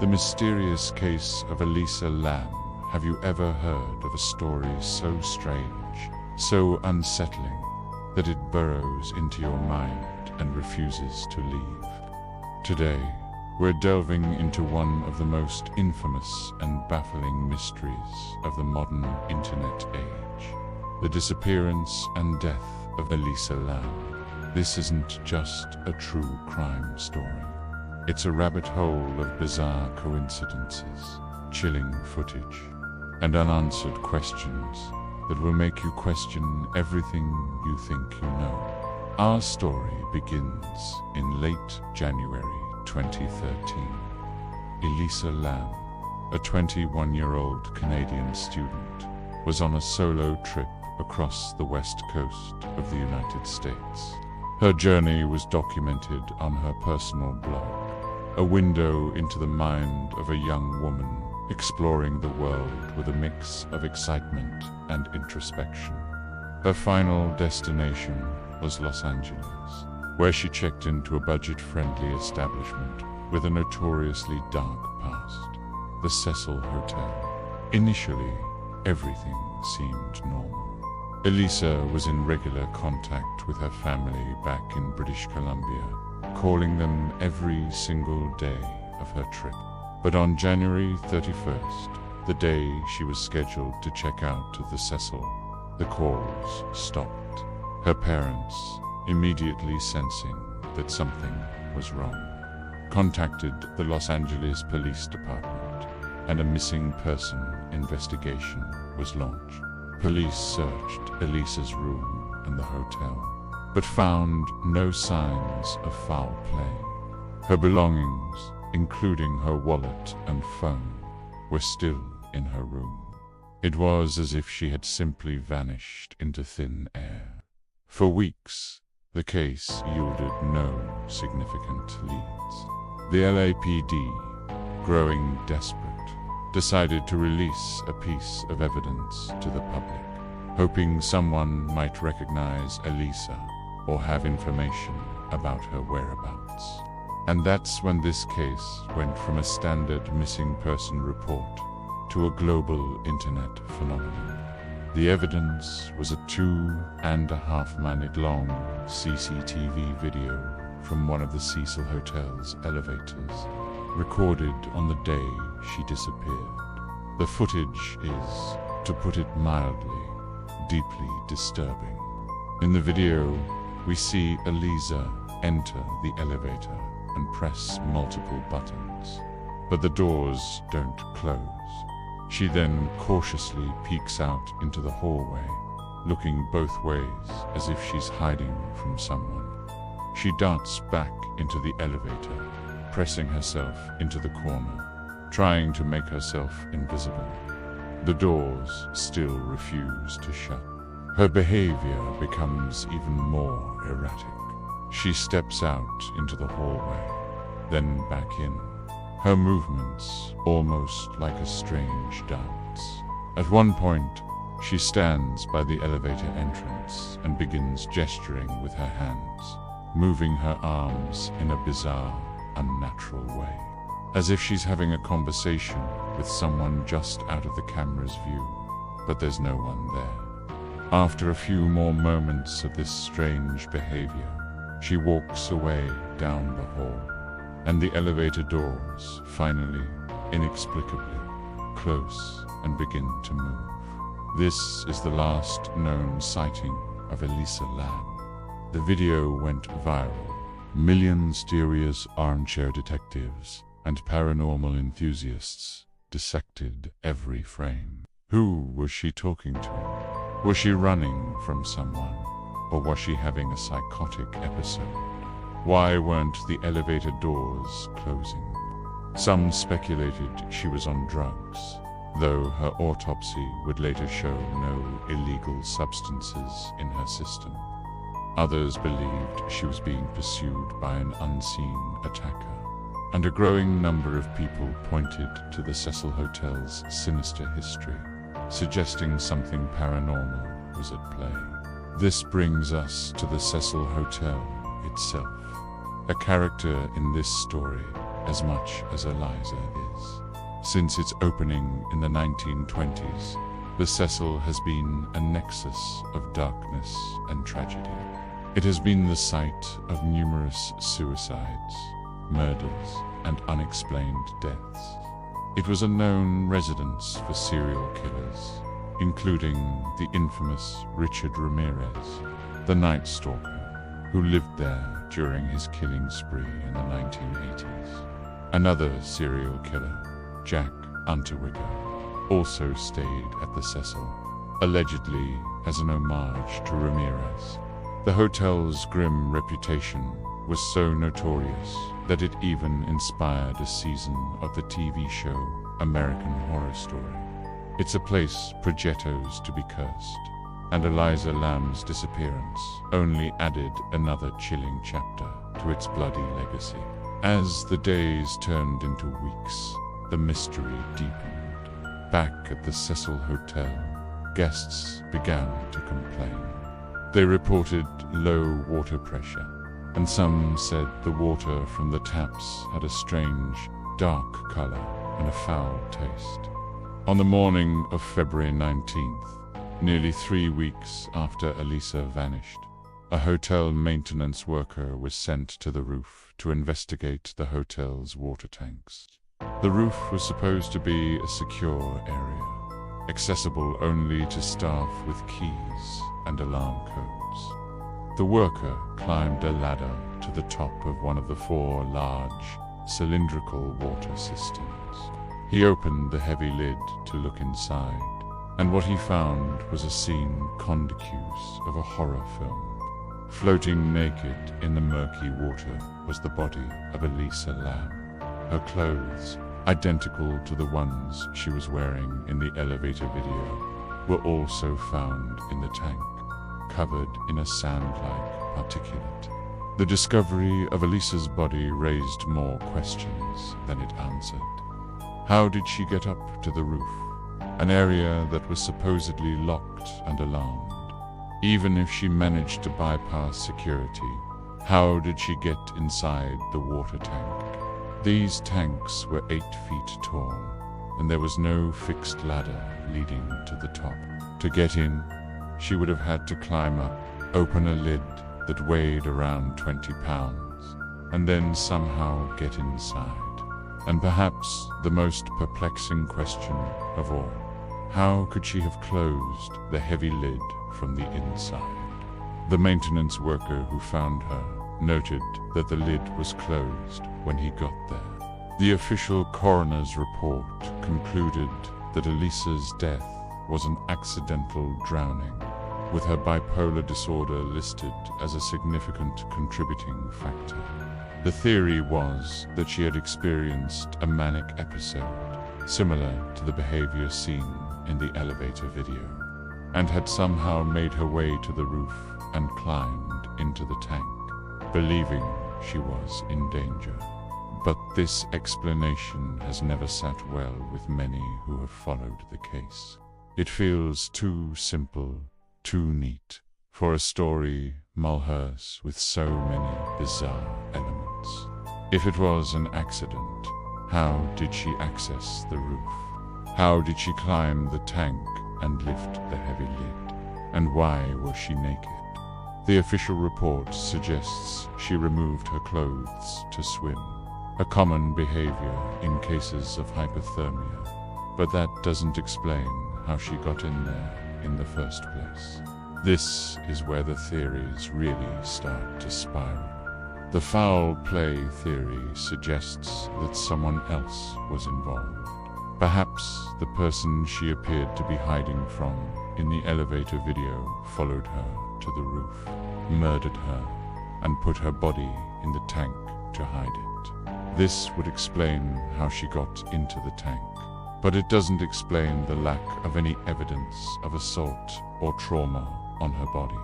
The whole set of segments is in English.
The mysterious case of Elisa Lam. Have you ever heard of a story so strange, so unsettling, that it burrows into your mind and refuses to leave? Today, we're delving into one of the most infamous and baffling mysteries of the modern internet age: the disappearance and death of Elisa Lam. This isn't just a true crime story. It's a rabbit hole of bizarre coincidences, chilling footage, and unanswered questions that will make you question everything you think you know. Our story begins in late January 2013. Elisa Lam, a 21-year-old Canadian student, was on a solo trip across the west coast of the United States. Her journey was documented on her personal blog, a window into the mind of a young woman exploring the world with a mix of excitement and introspection. Her final destination was Los Angeles, where she checked into a budget-friendly establishment with a notoriously dark past, the Cecil Hotel. Initially, everything seemed normal. Elisa was in regular contact with her family back in British Columbia, calling them every single day of her trip. But on January 31st, the day she was scheduled to check out of the Cecil, the calls stopped. Her parents, immediately sensing that something was wrong, contacted the Los Angeles Police Department, and a missing person investigation was launched. Police searched Elisa's room and the hotel, but found no signs of foul play. Her belongings, including her wallet and phone, were still in her room. It was as if she had simply vanished into thin air. For weeks, the case yielded no significant leads. The LAPD, growing desperate, decided to release a piece of evidence to the public, hoping someone might recognize Elisa or have information about her whereabouts. And that's when this case went from a standard missing person report to a global internet phenomenon. The evidence was a 2.5-minute long CCTV video from one of the Cecil Hotel's elevators, recorded on the day she disappeared. The footage is, to put it mildly, deeply disturbing. In the video, we see Elisa enter the elevator and press multiple buttons, but the doors don't close. She then cautiously peeks out into the hallway, looking both ways as if she's hiding from someone. She darts back into the elevator, pressing herself into the corner, trying to make herself invisible. The doors still refuse to shut. Her behavior becomes even more erratic. She steps out into the hallway, then back in, her movements almost like a strange dance. At one point, she stands by the elevator entrance and begins gesturing with her hands, moving her arms in a bizarre, unnatural way, as if she's having a conversation with someone just out of the camera's view, but there's no one there. After a few more moments of this strange behavior, she walks away down the hall, and the elevator doors finally, inexplicably, close and begin to move. This is the last known sighting of Elisa Lam. The video went viral. Millions mysterious armchair detectives and paranormal enthusiasts dissected every frame. Who was she talking to? Was she running from someone? Or was she having a psychotic episode? Why weren't the elevator doors closing? Some speculated she was on drugs, though her autopsy would later show no illegal substances in her system. Others believed she was being pursued by an unseen attacker, and a growing number of people pointed to the Cecil Hotel's sinister history, suggesting something paranormal was at play. This brings us to the Cecil Hotel itself. A character in this story as much as Elisa is. Since its opening in the 1920s, the Cecil has been a nexus of darkness and tragedy. It has been the site of numerous suicides, murders, and unexplained deaths. It was a known residence for serial killers, including the infamous Richard Ramirez, the Night Stalker, who lived there during his killing spree in the 1980s. Another serial killer, Jack Unterweger, also stayed at the Cecil, allegedly as an homage to Ramirez. The hotel's grim reputation was so notorious that it even inspired a season of the TV show American Horror Story. It's a place projettos to be cursed, and Elisa Lam's disappearance only added another chilling chapter to its bloody legacy. As the days turned into weeks, the mystery deepened. Back at the Cecil Hotel, guests began to complain. They reported low water pressure, and some said the water from the taps had a strange, dark color and a foul taste. On the morning of February 19th, nearly 3 weeks after Elisa vanished, a hotel maintenance worker was sent to the roof to investigate the hotel's water tanks. The roof was supposed to be a secure area, accessible only to staff with keys and alarm codes. The worker climbed a ladder to the top of one of the 4 large, cylindrical water systems. He opened the heavy lid to look inside, and what he found was a scene conspicuous of a horror film. Floating naked in the murky water was the body of Elisa Lam. Her clothes, identical to the ones she was wearing in the elevator video, were also found in the tank, covered in a sand-like particulate. The discovery of Elisa's body raised more questions than it answered. How did she get up to the roof, an area that was supposedly locked and alarmed? Even if she managed to bypass security, how did she get inside the water tank? These tanks were 8 feet tall, and there was no fixed ladder leading to the top. To get in, she would have had to climb up, open a lid that weighed around 20 pounds, and then somehow get inside. And perhaps the most perplexing question of all, how could she have closed the heavy lid from the inside? The maintenance worker who found her noted that the lid was closed when he got there. The official coroner's report concluded that Elisa's death was an accidental drowning, with her bipolar disorder listed as a significant contributing factor. The theory was that she had experienced a manic episode, similar to the behavior seen in the elevator video, and had somehow made her way to the roof and climbed into the tank, believing she was in danger. But this explanation has never sat well with many who have followed the case. It feels too simple, too neat, for a story malheurse with so many bizarre elements. If it was an accident, how did she access the roof? How did she climb the tank and lift the heavy lid? And why was she naked? The official report suggests she removed her clothes to swim, a common behavior in cases of hypothermia, but that doesn't explain how she got in there in the first place. This is where the theories really start to spiral. The foul play theory suggests that someone else was involved. Perhaps the person she appeared to be hiding from in the elevator video followed her to the roof, murdered her, and put her body in the tank to hide it. This would explain how she got into the tank, but it doesn't explain the lack of any evidence of assault or trauma on her body.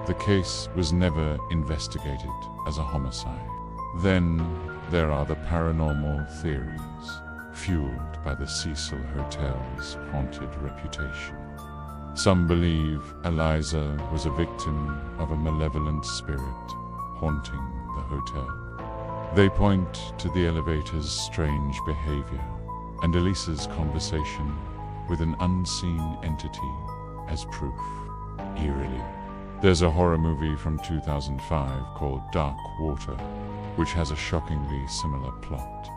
The case was never investigated as a homicide. Then there are the paranormal theories, fueled by the Cecil Hotel's haunted reputation. Some believe Elisa was a victim of a malevolent spirit haunting the hotel. They point to the elevator's strange behavior and Elisa's conversation with an unseen entity as proof. Eerily, there's a horror movie from 2005 called Dark Water, which has a shockingly similar plot.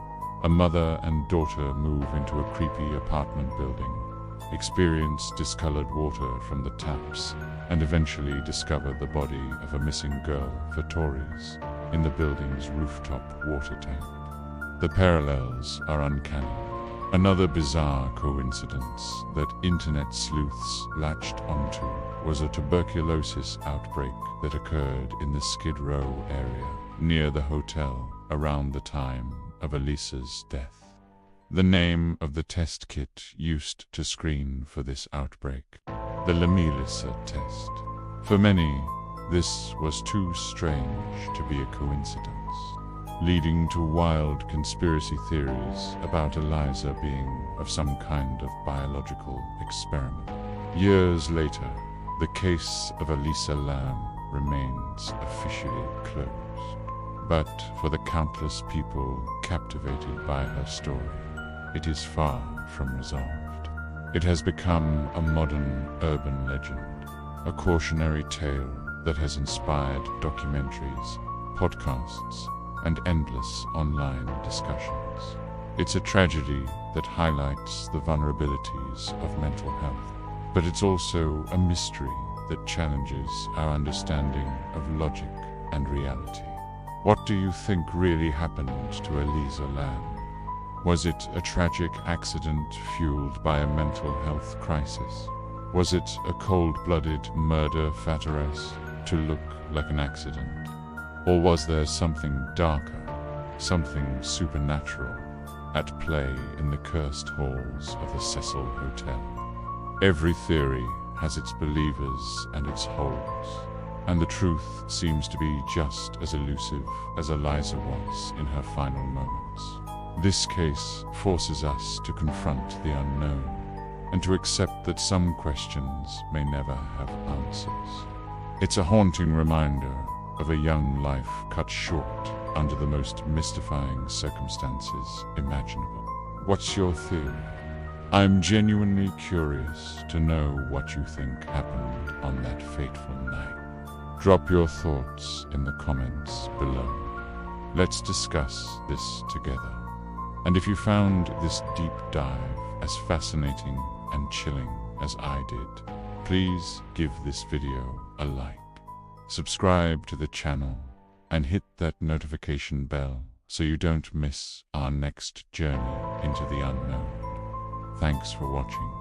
A mother and daughter move into a creepy apartment building, experience discolored water from the taps, and eventually discover the body of a missing girl for tourists in the building's rooftop water tank. The parallels are uncanny. Another bizarre coincidence that internet sleuths latched onto was a tuberculosis outbreak that occurred in the Skid Row area near the hotel around the time of Elisa's death. The name of the test kit used to screen for this outbreak, the Elisa test. For many, this was too strange to be a coincidence, leading to wild conspiracy theories about Eliza being of some kind of biological experiment. Years later, the case of Elisa Lam remains officially closed. But for the countless people captivated by her story, it is far from resolved. It has become a modern urban legend, a cautionary tale that has inspired documentaries, podcasts, and endless online discussions. It's a tragedy that highlights the vulnerabilities of mental health, but it's also a mystery that challenges our understanding of logic and reality. What do you think really happened to Elisa Lam? Was it a tragic accident fueled by a mental health crisis? Was it a cold-blooded murder fatales to look like an accident? Or was there something darker, something supernatural, at play in the cursed halls of the Cecil Hotel? Every theory has its believers and its holes, and the truth seems to be just as elusive as Eliza was in her final moments. This case forces us to confront the unknown, and to accept that some questions may never have answers. It's a haunting reminder of a young life cut short under the most mystifying circumstances imaginable. What's your theory? I'm genuinely curious to know what you think happened on that fateful night. Drop your thoughts in the comments below. Let's discuss this together. And if you found this deep dive as fascinating and chilling as I did, please give this video a like, subscribe to the channel, and hit that notification bell so you don't miss our next journey into the unknown. Thanks for watching.